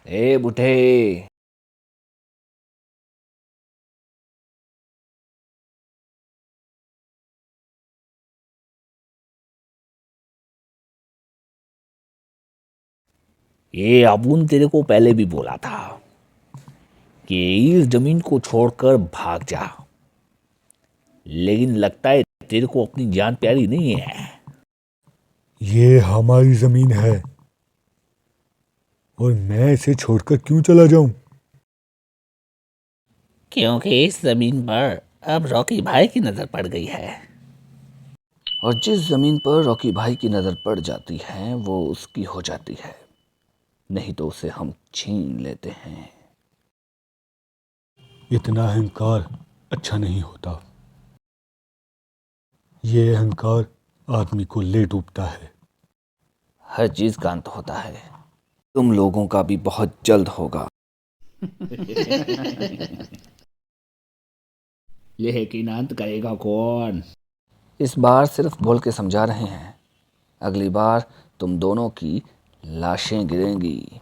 ए बुढ़े। ये अबून तेरे को पहले भी बोला था कि इस जमीन को छोड़कर भाग जा, लेकिन लगता है तेरे को अपनी जान प्यारी नहीं है। ये हमारी जमीन है और मैं इसे छोड़कर क्यों चला जाऊं? क्योंकि इस जमीन पर अब रॉकी भाई की नजर पड़ गई है, और जिस जमीन पर रॉकी भाई की नजर पड़ जाती है वो उसकी हो जाती है, नहीं तो उसे हम छीन लेते हैं। इतना अहंकार अच्छा नहीं होता। ये अहंकार आदमी को ले डूबता है। हर चीज का अंत होता है, तुम लोगों का भी बहुत जल्द होगा। लेकिन अंत करेगा कौन? इस बार सिर्फ बोल के समझा रहे हैं, अगली बार तुम दोनों की लाशें गिरेंगी।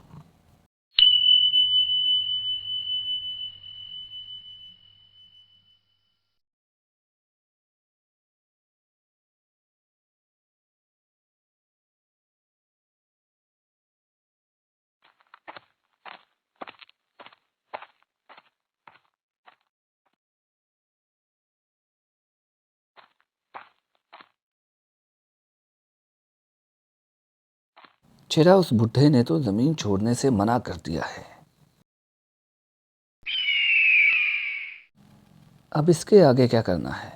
चेरा, उस बुढ़े ने तो जमीन छोड़ने से मना कर दिया है, अब इसके आगे क्या करना है?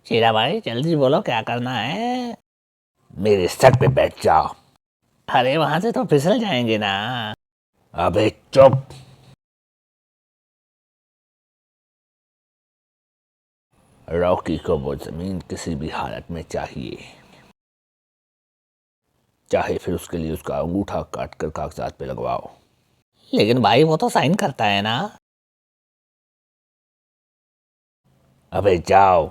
चेरा भाई जल्दी बोलो क्या करना है। मेरे सर पे बैठ जाओ। अरे वहां से तो फिसल जाएंगे ना। अबे चुप। रॉकी को वो जमीन किसी भी हालत में चाहिए, चाहे फिर उसके लिए उसका अंगूठा काट कर कागजात पे लगवाओ। लेकिन भाई वो तो साइन करता है ना। अबे जाओ,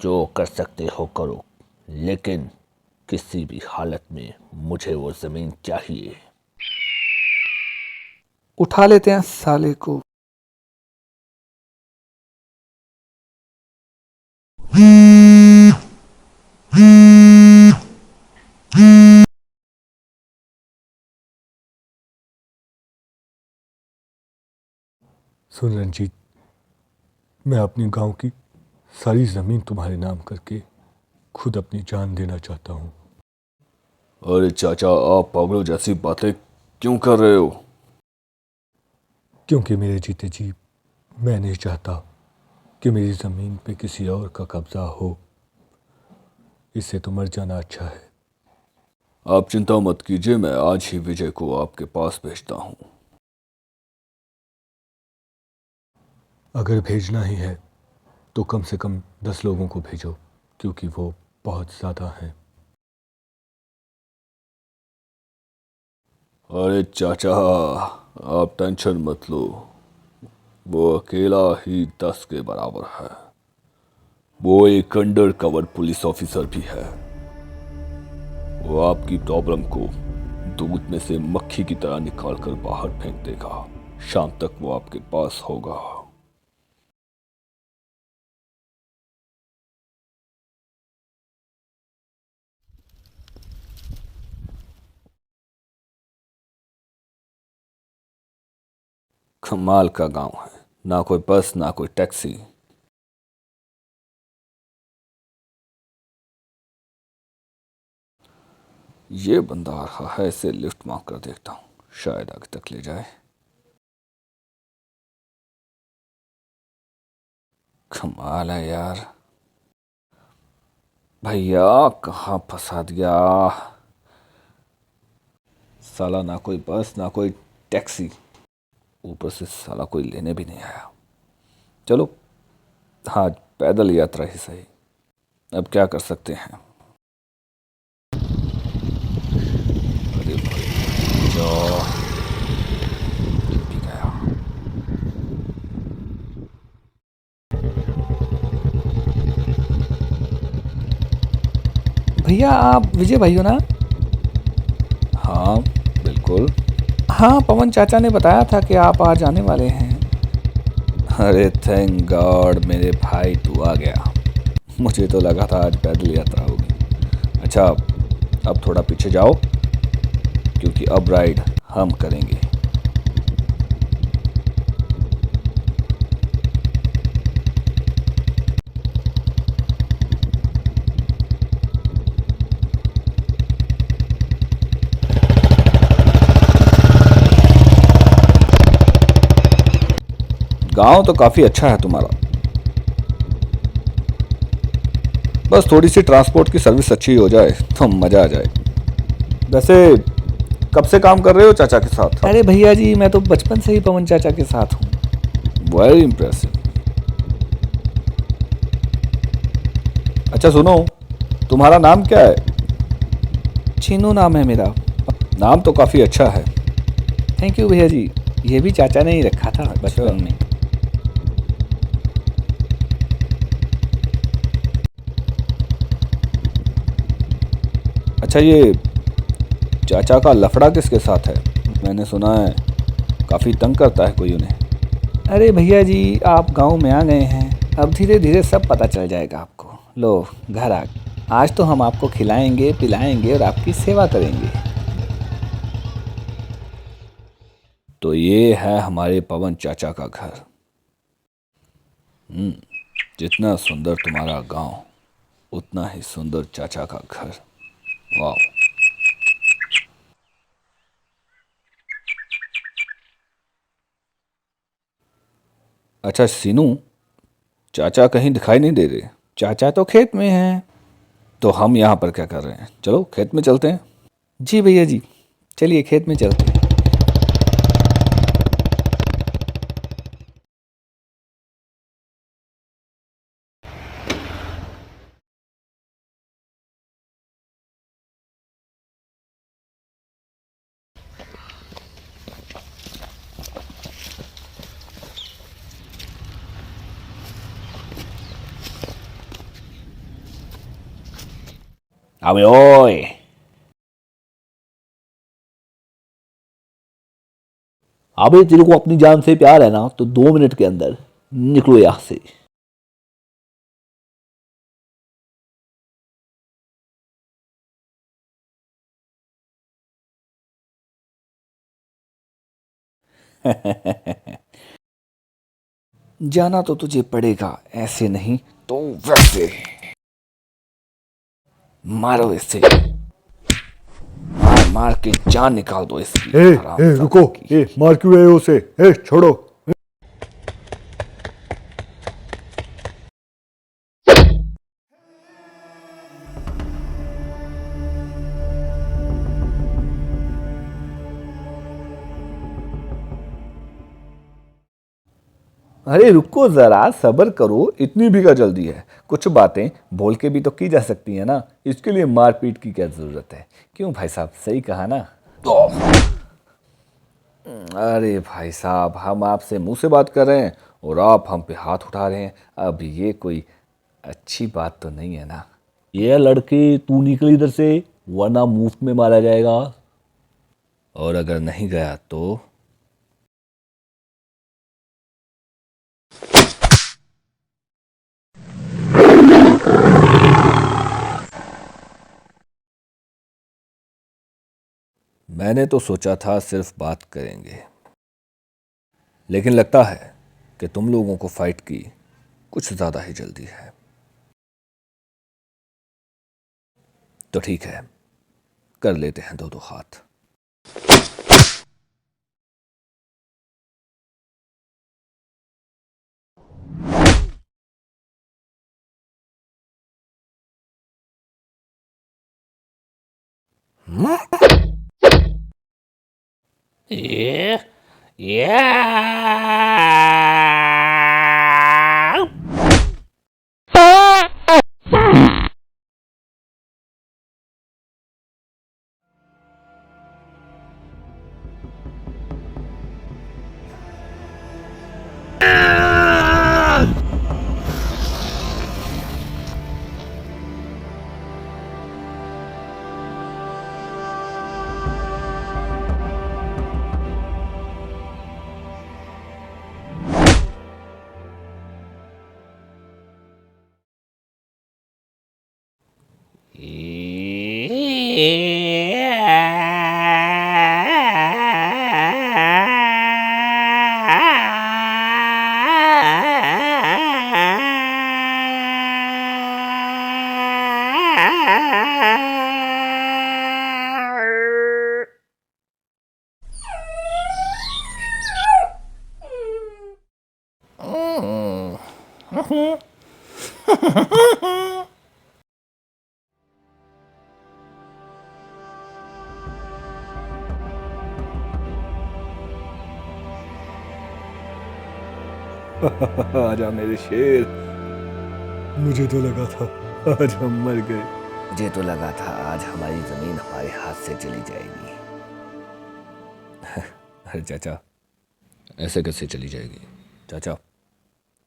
जो कर सकते हो करो, लेकिन किसी भी हालत में मुझे वो जमीन चाहिए। उठा लेते हैं साले को। सुन रंजीत, मैं अपने गांव की सारी जमीन तुम्हारे नाम करके खुद अपनी जान देना चाहता हूँ। अरे चाचा, आप पागलों जैसी बातें क्यों कर रहे हो? क्योंकि मेरे जीते जी मैं नहीं चाहता कि मेरी ज़मीन पे किसी और का कब्जा हो। इससे तो मर जाना अच्छा है। आप चिंता मत कीजिए, मैं आज ही विजय को आपके पास भेजता हूँ। अगर भेजना ही है तो कम से कम 10 लोगों को भेजो, क्योंकि वो बहुत ज़्यादा हैं। अरे चाचा, आप टेंशन मत लो, वो अकेला ही 10 के बराबर है। वो एक अंडर कवर पुलिस ऑफिसर भी है। वो आपकी प्रॉब्लम को दूध में से मक्खी की तरह निकाल कर बाहर फेंक देगा। शाम तक वो आपके पास होगा। कमाल का गांव है, ना कोई बस ना कोई टैक्सी। ये बंदा आ रहा है, इसे लिफ्ट मांग कर देखता हूँ, शायद आगे तक ले जाए। कमाल है यार, भैया कहाँ फंसा दिया। साला ना कोई बस ना कोई टैक्सी, ऊपर से साला कोई लेने भी नहीं आया। चलो हाँ, पैदल यात्रा ही सही, अब क्या कर सकते हैं। अरे भाई जो भी गया। भैया आप विजय भाई हो ना? हाँ बिल्कुल। हाँ, पवन चाचा ने बताया था कि आप आज आने वाले हैं। अरे थैंक गॉड मेरे भाई तू आ गया। मुझे तो लगा था आज पैदल यात्रा होगी। अच्छा अब थोड़ा पीछे जाओ क्योंकि अब राइड हम करेंगे। गांव तो काफ़ी अच्छा है तुम्हारा, बस थोड़ी सी ट्रांसपोर्ट की सर्विस अच्छी हो जाए तो मज़ा आ जाए। वैसे कब से काम कर रहे हो चाचा के साथ? अरे भैया जी, मैं तो बचपन से ही पवन चाचा के साथ हूँ। Very impressive. अच्छा सुनो, तुम्हारा नाम क्या है? चीनू नाम है मेरा। नाम तो काफ़ी अच्छा है। थैंक यू भैया जी, ये भी चाचा ने ही रखा था बचपन में। अच्छा ये चाचा का लफड़ा किसके साथ है? मैंने सुना है काफ़ी तंग करता है कोई उन्हें। अरे भैया जी, आप गांव में आ गए हैं, अब धीरे धीरे सब पता चल जाएगा आपको। लो घर आ गए। आज तो हम आपको खिलाएंगे पिलाएंगे और आपकी सेवा करेंगे। तो ये है हमारे पवन चाचा का घर। जितना सुंदर तुम्हारा गांव उतना ही सुंदर चाचा का घर। वाह। अच्छा सीनू, चाचा कहीं दिखाई नहीं दे रहे। चाचा तो खेत में हैं। तो हम यहाँ पर क्या कर रहे हैं? चलो खेत में चलते हैं। जी भैया जी, चलिए खेत में चलते हैं। अबे ओए, अबे तेरे को अपनी जान से प्यार है ना तो 2 मिनट के अंदर निकलो यहाँ से। जाना तो तुझे पड़ेगा, ऐसे नहीं तो वैसे। मारो इसे, मार मार के जान निकाल दो इसकी। हरामजादा रुको, की। मार क्यों रहे हो उसे? छोड़ो। अरे रुको ज़रा सब्र करो, इतनी भी क्या जल्दी है? कुछ बातें बोल के भी तो की जा सकती है ना, इसके लिए मारपीट की क्या ज़रूरत है? क्यों भाई साहब, सही कहा ना? अरे भाई साहब, हम आपसे मुंह से बात कर रहे हैं और आप हम पे हाथ उठा रहे हैं। अब ये कोई अच्छी बात तो नहीं है ना। ये लड़के तू निकल इधर से वरना मुफ्त में मारा जाएगा। और अगर नहीं गया तो? मैंने तो सोचा था सिर्फ बात करेंगे, लेकिन लगता है कि तुम लोगों को फाइट की कुछ ज़्यादा ही जल्दी है। तो ठीक है, कर लेते हैं दो दो हाथ। ये ये आजा मेरे शेर। मुझे तो लगा था आज हम मर गए। मुझे तो लगा था आज हमारी जमीन हमारे हाथ से चली जाएगी। अरे चाचा, ऐसे कैसे चली जाएगी? चाचा,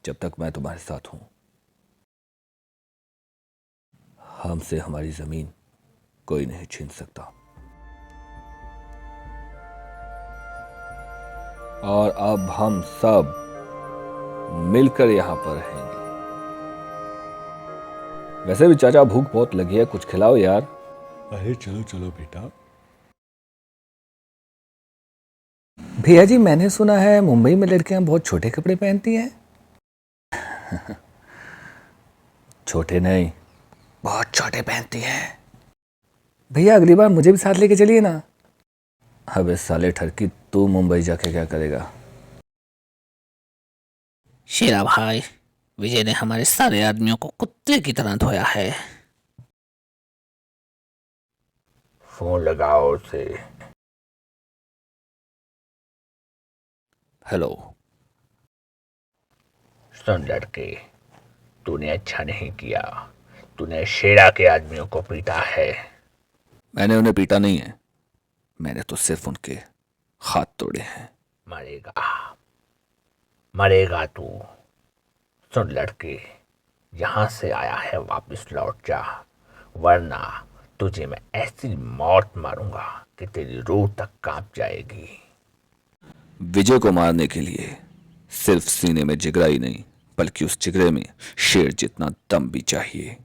जब तक मैं तुम्हारे साथ हूं, हमसे हमारी जमीन कोई नहीं छीन सकता। और अब हम सब मिलकर यहां पर रहेंगे। वैसे भी चाचा, भूख बहुत लगी है, कुछ खिलाओ यार। अरे चलो चलो बेटा। भैया जी, मैंने सुना है मुंबई में लड़कियां बहुत छोटे कपड़े पहनती हैं। छोटे नहीं, बहुत छोटे पहनती हैं। भैया, अगली बार मुझे भी साथ लेके चलिए ना। अबे साले ठरकी, तू मुंबई जाके क्या करेगा? शेरा भाई, विजय ने हमारे सारे आदमियों को कुत्ते की तरह धोया है। फोन लगाओ उसे। हेलो। सुन लड़के, तूने अच्छा नहीं किया। तूने शेरा के आदमियों को पीटा है। मैंने उन्हें पीटा नहीं है, मैंने तो सिर्फ उनके हाथ तोड़े हैं। मरेगा, मरेगा तू। सुन लड़के, यहां से आया है वापस लौट जा, वरना तुझे मैं ऐसी मौत मारूंगा कि तेरी रूह तक कांप जाएगी। विजय को मारने के लिए सिर्फ सीने में जिगरा ही नहीं, बल्कि उस जिगरे में शेर जितना दम भी चाहिए।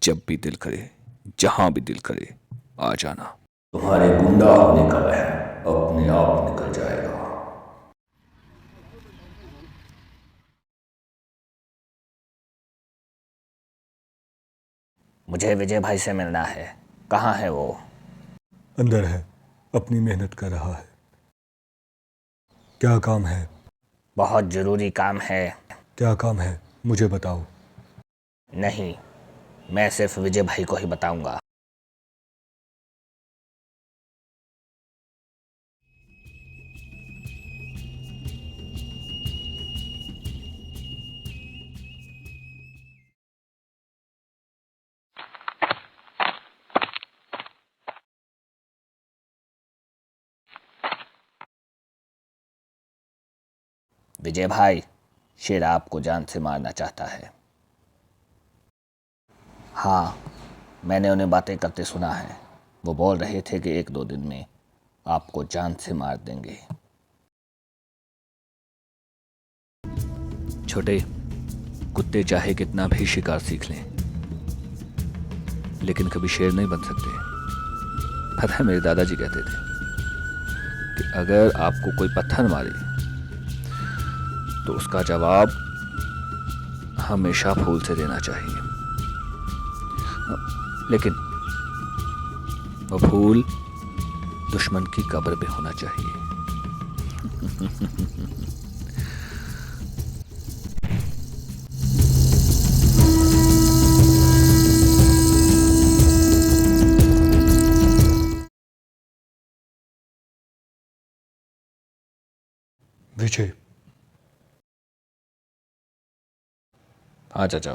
जब भी दिल करे, जहां भी दिल करे, आ जाना। तुम्हारे गुंडा होने का वह अपने आप निकल जाएगा। मुझे विजय भाई से मिलना है। कहाँ है वो? अंदर है, अपनी मेहनत कर रहा है। क्या काम है? बहुत जरूरी काम है। क्या काम है मुझे बताओ। नहीं, मैं सिर्फ विजय भाई को ही बताऊंगा। विजय भाई, शेर आपको जान से मारना चाहता है। हाँ, मैंने उन्हें बातें करते सुना है। वो बोल रहे थे कि 1-2 दिन में आपको जान से मार देंगे। छोटे, कुत्ते चाहे कितना भी शिकार सीख लें, लेकिन कभी शेर नहीं बन सकते। पता है, मेरे दादाजी कहते थे कि अगर आपको कोई पत्थर मारे तो उसका जवाब हमेशा फूल से देना चाहिए, लेकिन वो फूल दुश्मन की कब्र पे होना चाहिए। विजय, हाँ चाचा।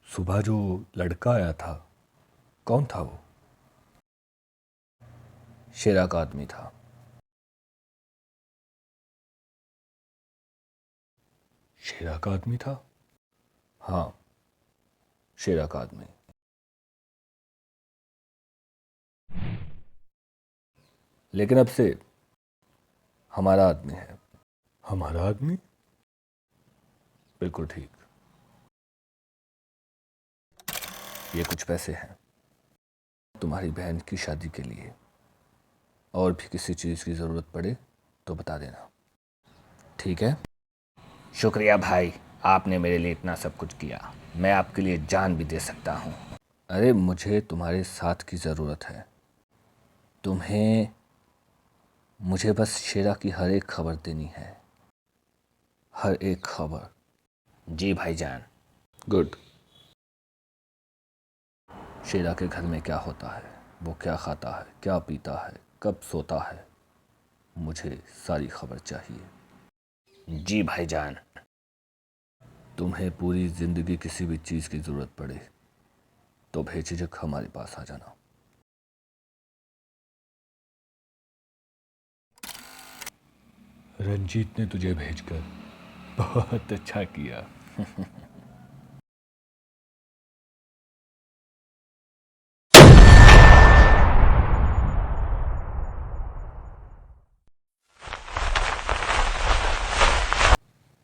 सुबह जो लड़का आया था, कौन था वो? शेरा का आदमी था। शेरा का आदमी था? हाँ, शेरा का आदमी। लेकिन अब से हमारा आदमी है। हमारा आदमी? बिल्कुल ठीक। ये कुछ पैसे हैं तुम्हारी बहन की शादी के लिए, और भी किसी चीज़ की ज़रूरत पड़े तो बता देना, ठीक है? शुक्रिया भाई, आपने मेरे लिए इतना सब कुछ किया। मैं आपके लिए जान भी दे सकता हूँ। अरे मुझे तुम्हारे साथ की ज़रूरत है। तुम्हें मुझे बस शेरा की हर एक खबर देनी है, हर एक खबर। जी भाईजान। गुड। शेरा के घर में क्या होता है, वो क्या खाता है, क्या पीता है, कब सोता है, मुझे सारी खबर चाहिए। जी भाईजान। तुम्हें पूरी ज़िंदगी किसी भी चीज़ की ज़रूरत पड़े तो बेझिझक हमारे पास आ जाना। रंजीत ने तुझे भेजकर बहुत अच्छा किया।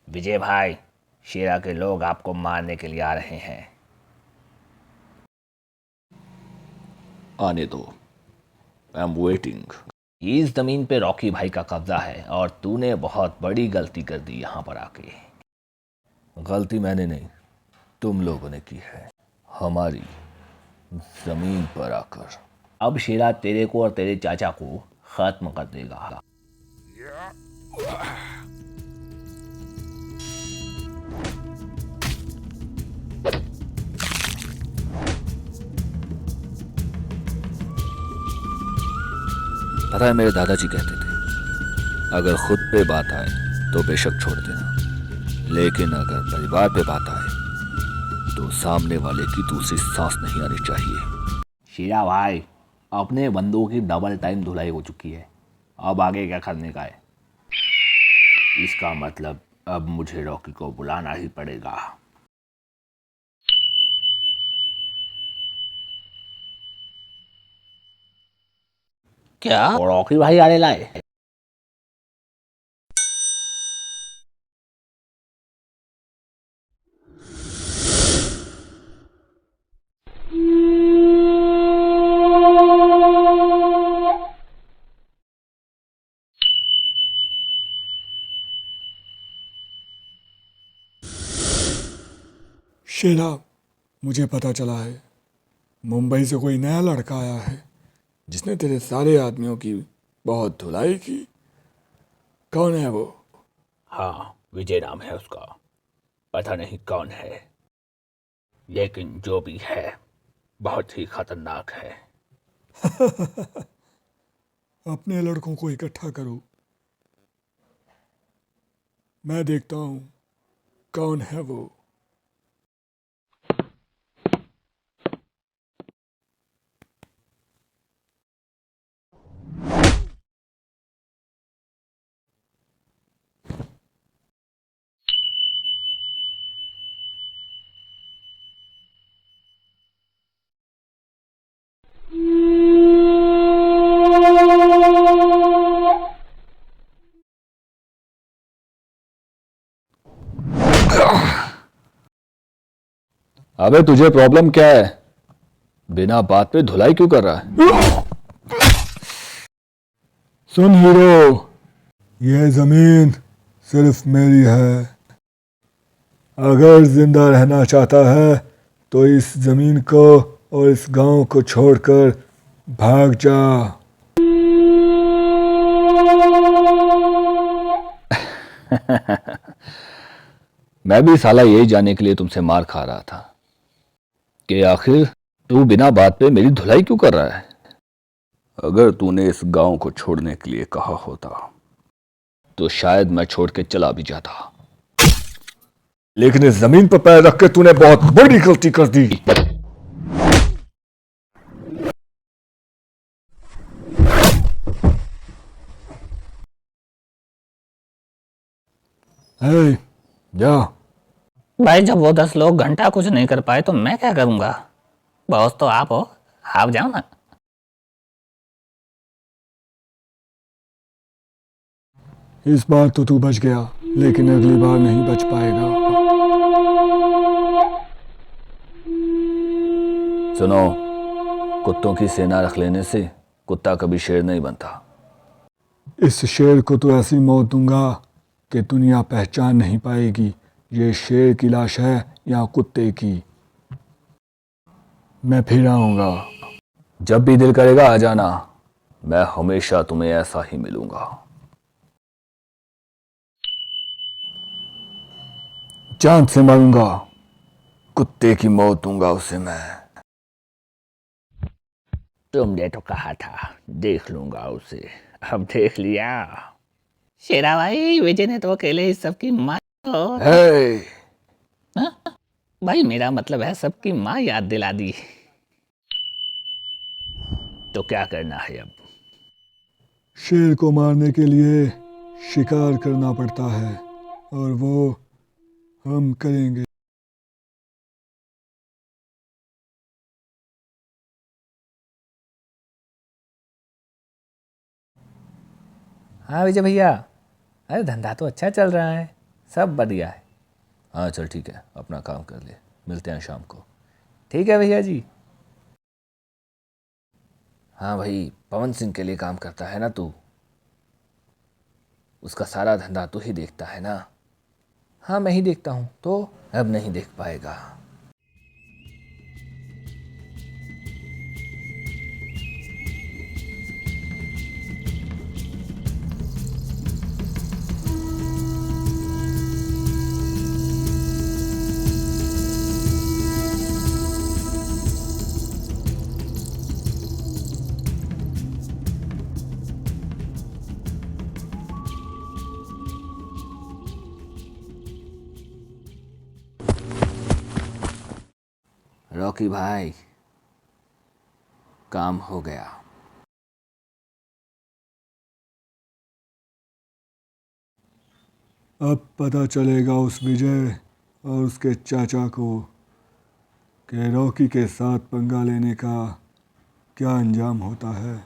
विजय भाई, शेरा के लोग आपको मारने के लिए आ रहे हैं। आने दो, आई एम वेटिंग। इस जमीन पे रॉकी भाई का कब्जा है और तूने बहुत बड़ी गलती कर दी यहाँ पर आके। गलती मैंने नहीं, तुम लोगों ने की है, हमारी ज़मीन पर आकर। अब शेरा तेरे को और तेरे चाचा को खत्म कर देगा। पता है मेरे दादाजी कहते थे, अगर खुद पे बात आए तो बेशक छोड़ देना, लेकिन अगर परिवार पे बात आए तो सामने वाले की दूसरी सांस नहीं आनी चाहिए। शेरा भाई, अपने बंदों की डबल टाइम धुलाई हो चुकी है, अब आगे क्या करने का है? इसका मतलब अब मुझे रॉकी को बुलाना ही पड़ेगा। क्या? और रॉकी भाई आने लाए। शेरा, मुझे पता चला है मुंबई से कोई नया लड़का आया है जिसने तेरे सारे आदमियों की बहुत धुलाई की। कौन है वो? हाँ, विजय नाम है उसका। पता नहीं कौन है, लेकिन जो भी है बहुत ही खतरनाक है। अपने लड़कों को इकट्ठा करो, मैं देखता हूँ कौन है वो। अबे तुझे प्रॉब्लम क्या है? बिना बात पे धुलाई क्यों कर रहा है? सुन हीरो, यह जमीन सिर्फ मेरी है। अगर जिंदा रहना चाहता है तो इस जमीन को और इस गांव को छोड़कर भाग जा। मैं भी साला यही जानने के लिए तुमसे मार खा रहा था कि आखिर तू बिना बात पे मेरी धुलाई क्यों कर रहा है। अगर तूने इस गांव को छोड़ने के लिए कहा होता तो शायद मैं छोड़ के चला भी जाता, लेकिन इस जमीन पर पैर रख के तूने बहुत बड़ी गलती कर दी। हे, जा। भाई जब वो 10 लोग घंटा कुछ नहीं कर पाए तो मैं क्या करूंगा? बॉस तो आप हो, आप जाओ ना। इस बार तो तू बच गया, लेकिन अगली बार नहीं बच पाएगा। सुनो, कुत्तों की सेना रख लेने से कुत्ता कभी शेर नहीं बनता। इस शेर को तो ऐसी मौत दूंगा कि दुनिया पहचान नहीं पाएगी ये शेर की लाश है या कुत्ते की। मैं फिर आऊँगा। जब भी दिल करेगा आ जाना, मैं हमेशा तुम्हें ऐसा ही मिलूंगा। जान से मारूंगा, कुत्ते की मौत दूंगा उसे मैं। तुमने तो कहा था देख लूंगा उसे, अब देख लिया। शेरा भाई, विजय ने तो अकेले ही सबकी माँ हे, भाई मेरा मतलब है सबकी माँ याद दिला दी। तो क्या करना है अब? शेर को मारने के लिए शिकार करना पड़ता है और वो हम करेंगे। हाँ विजय भैया, अरे धंधा तो अच्छा चल रहा है, सब बढ़िया है। हाँ चल ठीक है, अपना काम कर ले, मिलते हैं शाम को। ठीक है भैया जी। हाँ भाई, पवन सिंह के लिए काम करता है ना तू? उसका सारा धंधा तू ही देखता है ना? हाँ मैं ही देखता हूँ तो। अब नहीं देख पाएगा। रॉकी भाई, काम हो गया। अब पता चलेगा उस विजय और उसके चाचा को कि रॉकी के साथ पंगा लेने का क्या अंजाम होता है।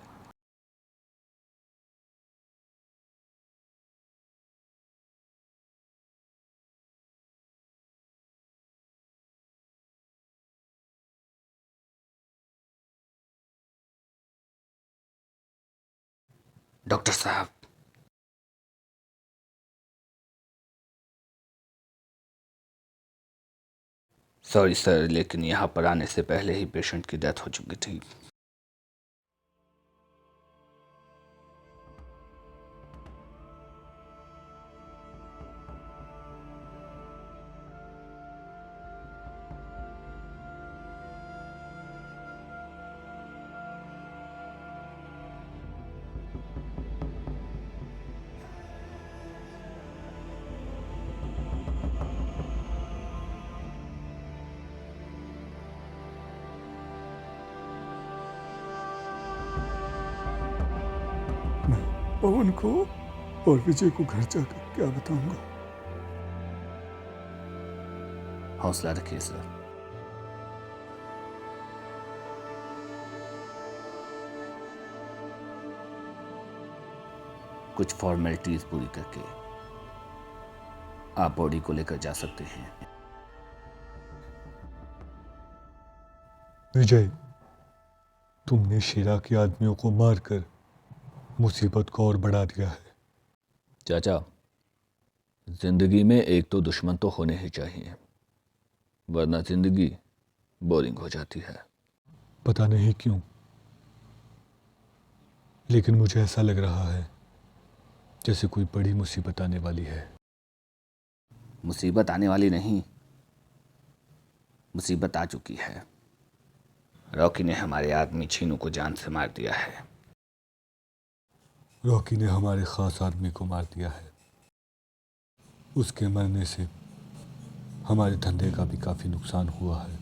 डॉक्टर साहब, सॉरी सर, लेकिन यहाँ पर आने से पहले ही पेशेंट की डेथ हो चुकी थी। पवन को और विजय को घर जाकर क्या बताऊंगा। हौसला रखिए सर। कुछ फॉर्मेलिटीज पूरी करके आप बॉडी को लेकर जा सकते हैं। विजय, तुमने शेरा के आदमियों को मारकर मुसीबत को और बढ़ा दिया है। चाचा, जिंदगी में एक तो दुश्मन तो होने ही चाहिए, वरना जिंदगी बोरिंग हो जाती है। पता नहीं क्यों, लेकिन मुझे ऐसा लग रहा है जैसे कोई बड़ी मुसीबत आने वाली है। मुसीबत आने वाली नहीं, मुसीबत आ चुकी है। रॉकी ने हमारे आदमी छीनू को जान से मार दिया है। रॉकी ने हमारे खास आदमी को मार दिया है। उसके मरने से हमारे धंधे का भी काफी नुकसान हुआ है।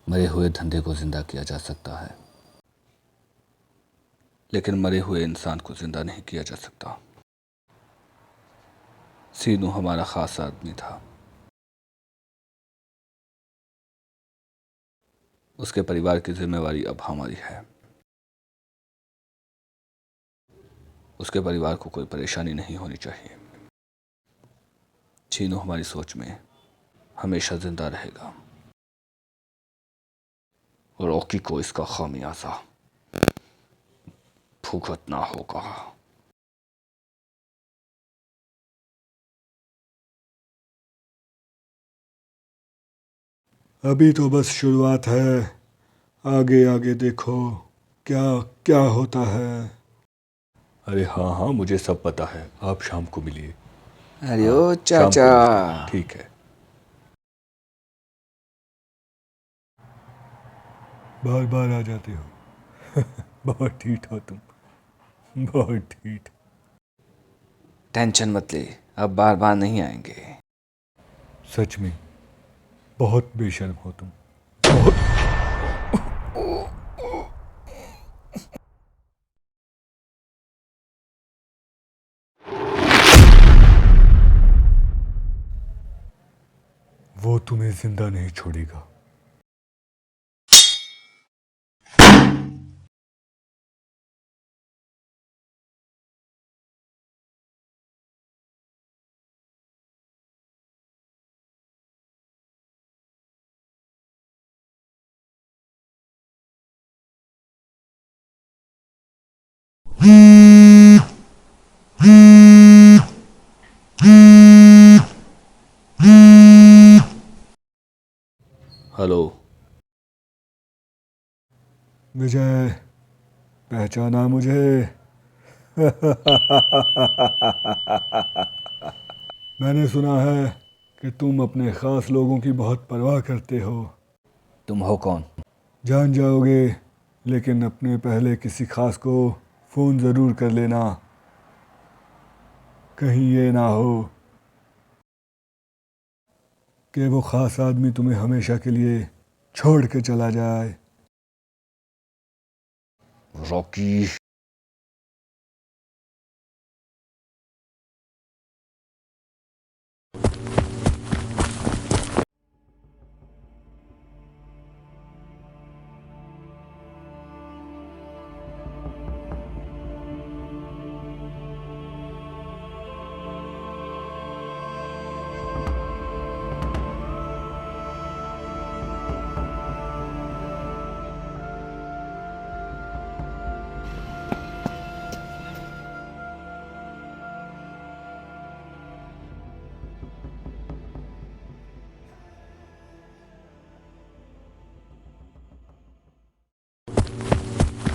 मरे हुए धंधे को जिंदा किया जा सकता है, लेकिन मरे हुए इंसान को जिंदा नहीं किया जा सकता। सीनू हमारा खास आदमी था। उसके परिवार की जिम्मेवारी अब हमारी है। उसके परिवार को कोई परेशानी नहीं होनी चाहिए। छीनू हमारी सोच में हमेशा जिंदा रहेगा। रॉकी को इसका खामियाजा भुगतना होगा। अभी तो बस शुरुआत है, आगे आगे देखो क्या क्या होता है। अरे हाँ हाँ, मुझे सब पता है, आप शाम को मिलिए। अरे ओ शाम को चाचा, मिलते हैं, ठीक है। बार बार आ जाते हो। बहुत ठीक हो तुम, बहुत ठीक। टेंशन मत ले, अब बार बार नहीं आएंगे। सच में बहुत बेशर्म हो तुम। वो तुम्हें जिंदा नहीं छोड़ेगा। हेलो। विजय, पहचाना मुझे? मैंने सुना है कि तुम अपने ख़ास लोगों की बहुत परवाह करते हो। तुम हो कौन? जान जाओगे, लेकिन अपने पहले किसी खास को फ़ोन ज़रूर कर लेना, कहीं ये ना हो कि वो ख़ास आदमी तुम्हें हमेशा के लिए छोड़ के चला जाए। रॉकी,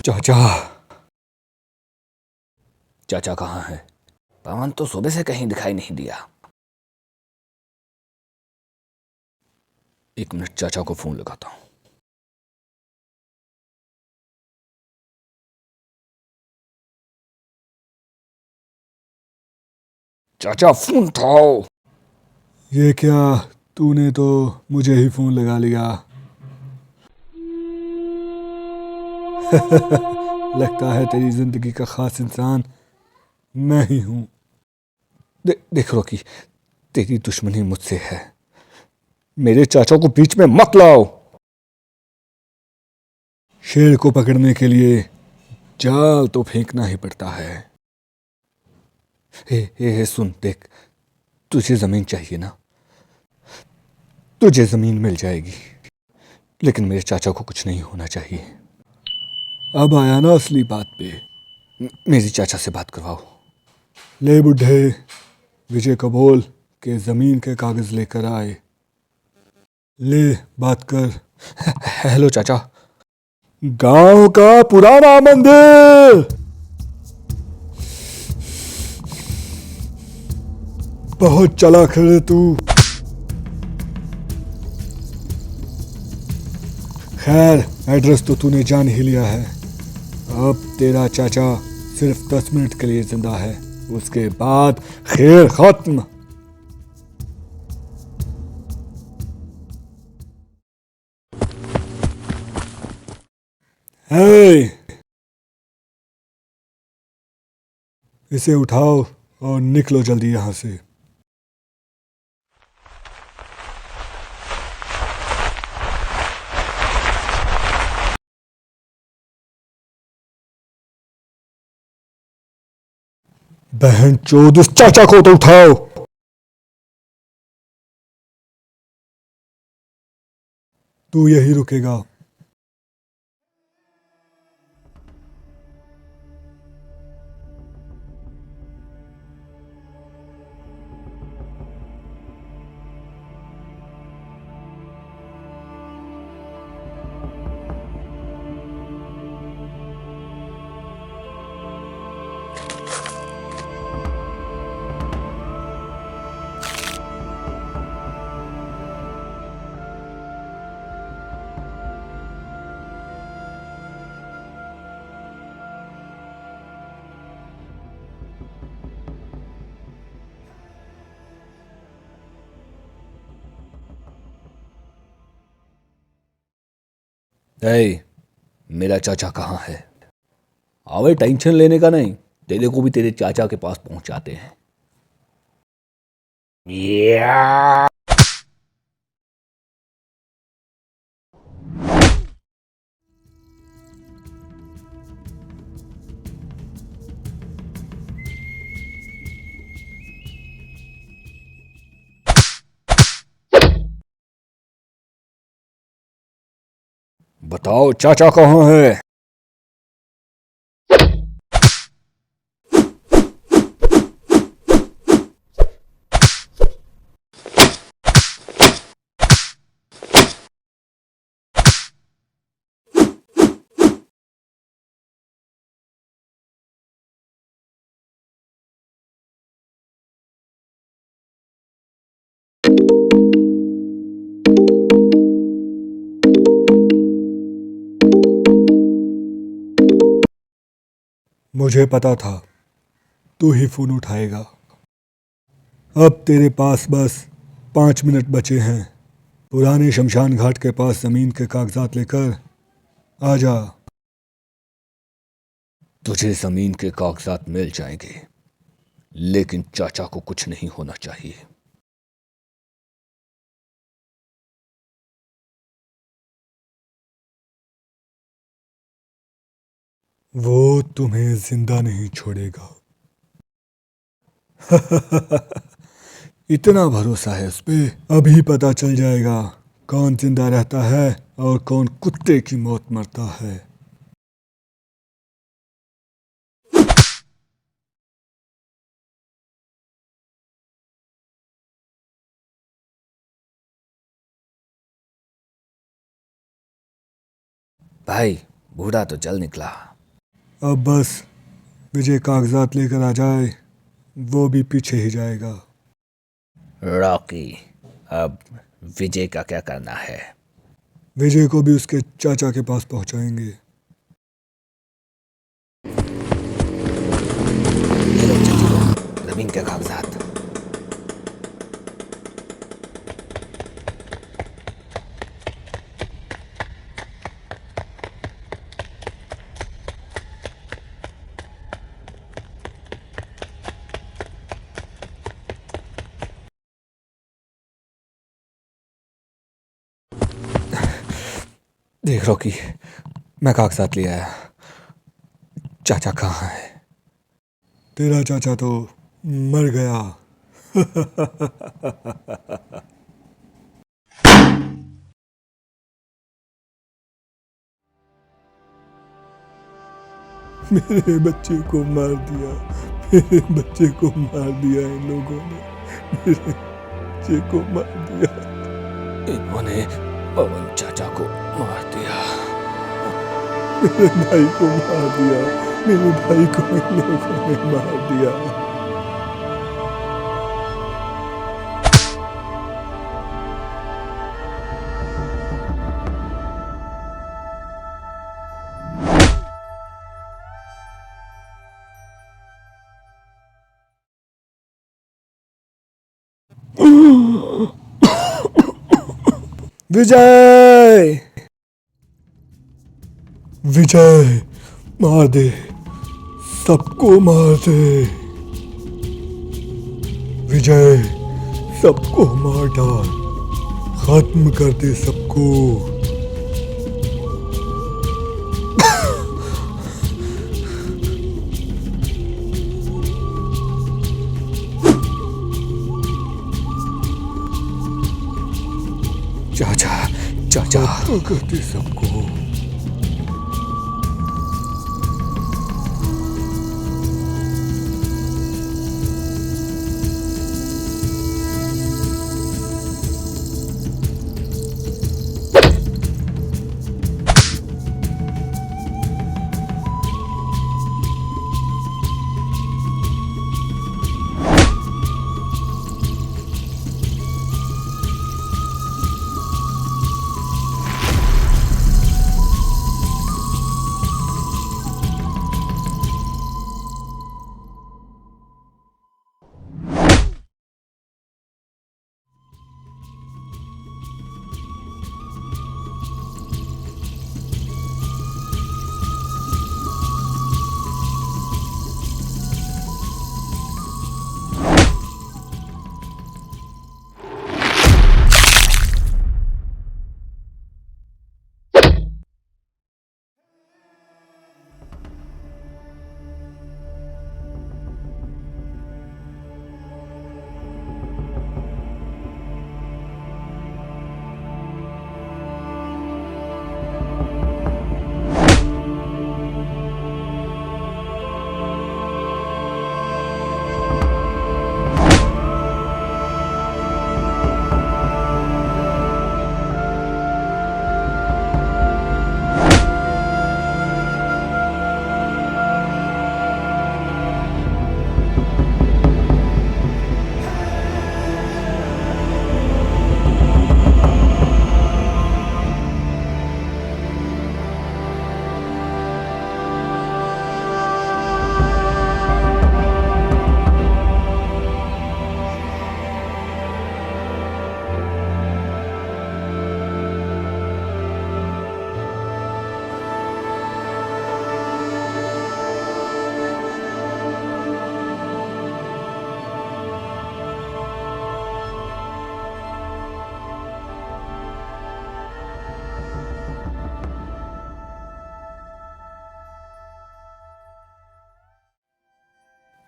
चाचा, चाचा कहाँ है? पवन तो सुबह से कहीं दिखाई नहीं दिया। एक मिनट, चाचा को फोन लगाता हूँ। चाचा फोन उठाओ। ये क्या, तूने तो मुझे ही फ़ोन लगा लिया। लगता है तेरी ज़िंदगी का ख़ास इंसान मैं ही हूँ। देख रॉकी, तेरी दुश्मनी मुझसे है, मेरे चाचा को बीच में मत लाओ। शेर को पकड़ने के लिए जाल तो फेंकना ही पड़ता है। हे सुन, देख, तुझे जमीन चाहिए ना, तुझे जमीन मिल जाएगी, लेकिन मेरे चाचा को कुछ नहीं होना चाहिए। अब आया ना असली बात पे। मेरी चाचा से बात करवाओ। ले बुढ़े, विजय को बोल के ज़मीन के कागज़ लेकर आए। ले बात कर। हेलो चाचा। गांव का पुराना मंदिर, बहुत चालाक है तू। खैर, एड्रेस तो तूने जान ही लिया है। अब तेरा चाचा सिर्फ 10 मिनट के लिए जिंदा है, उसके बाद खेल खत्म। हे, इसे उठाओ और निकलो जल्दी यहां से। बहन चोद, उस चाचा को तो उठाओ। तू यही रुकेगा। ए, मेरा चाचा कहाँ है? अबे टेंशन लेने का नहीं, तेरे को भी तेरे चाचा के पास पहुंचाते हैं। बताओ चाचा कहाँ है? मुझे पता था तू ही फोन उठाएगा। अब तेरे पास बस 5 मिनट बचे हैं। पुराने शमशान घाट के पास जमीन के कागजात लेकर आ जा। तुझे जमीन के कागजात मिल जाएंगे, लेकिन चाचा को कुछ नहीं होना चाहिए। वो तुम्हें जिंदा नहीं छोड़ेगा। इतना भरोसा है उस पे। अभी पता चल जाएगा कौन जिंदा रहता है और कौन कुत्ते की मौत मरता है। भाई बूढ़ा तो चल निकला। अब बस विजय कागजात लेकर आ जाए, वो भी पीछे ही जाएगा। रॉकी, अब विजय का क्या करना है? विजय को भी उसके चाचा के पास पहुंचाएंगे। ये लो चाची को, जमीन के कागजात। देख रॉकी, मैं कागजात ले आया। चाचा कहाँ है? तेरा चाचा तो मर गया। मेरे बच्चे को मार दिया। मेरे बच्चे को मार दिया इन लोगों ने। मेरे बच्चे को मार दिया। इन्होंने पवन चाचा को मार दिया। मेरे भाई को मार दिया। मेरे भाई को इन लोगों ने मार दिया। विजय, विजय, मार दे, सबको मार दे। विजय, सबको मार डाल, खत्म कर दे सबको। चाचा, चाचा, खत्म कर दे सबको।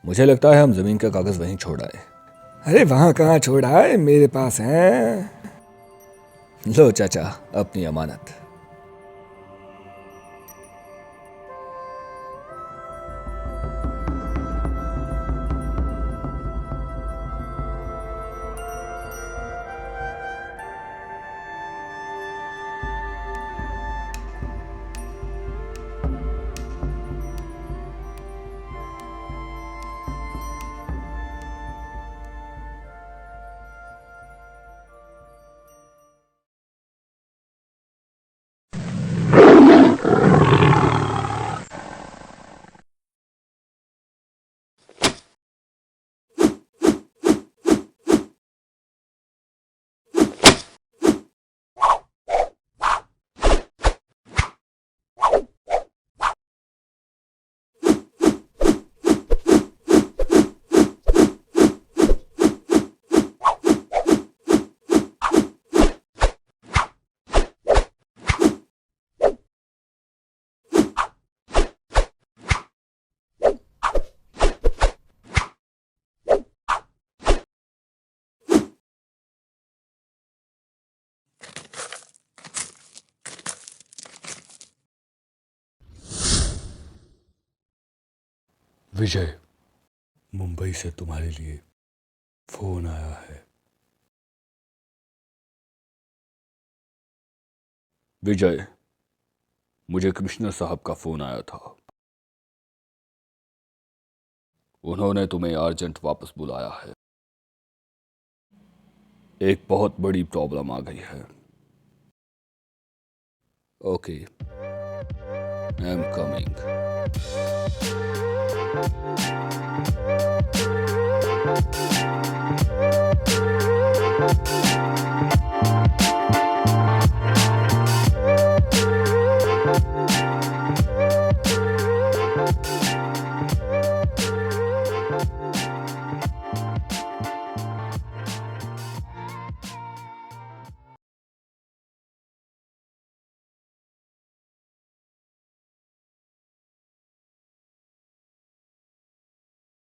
मुझे लगता है हम जमीन के कागज वहीं छोड़ आए। अरे वहां कहाँ छोड़ आए, मेरे पास हैं। लो चाचा, अपनी अमानत। विजय, मुंबई से तुम्हारे लिए फोन आया है। विजय, मुझे कमिश्नर साहब का फोन आया था। उन्होंने तुम्हें अर्जेंट वापस बुलाया है। एक बहुत बड़ी प्रॉब्लम आ गई है। Okay, I am coming.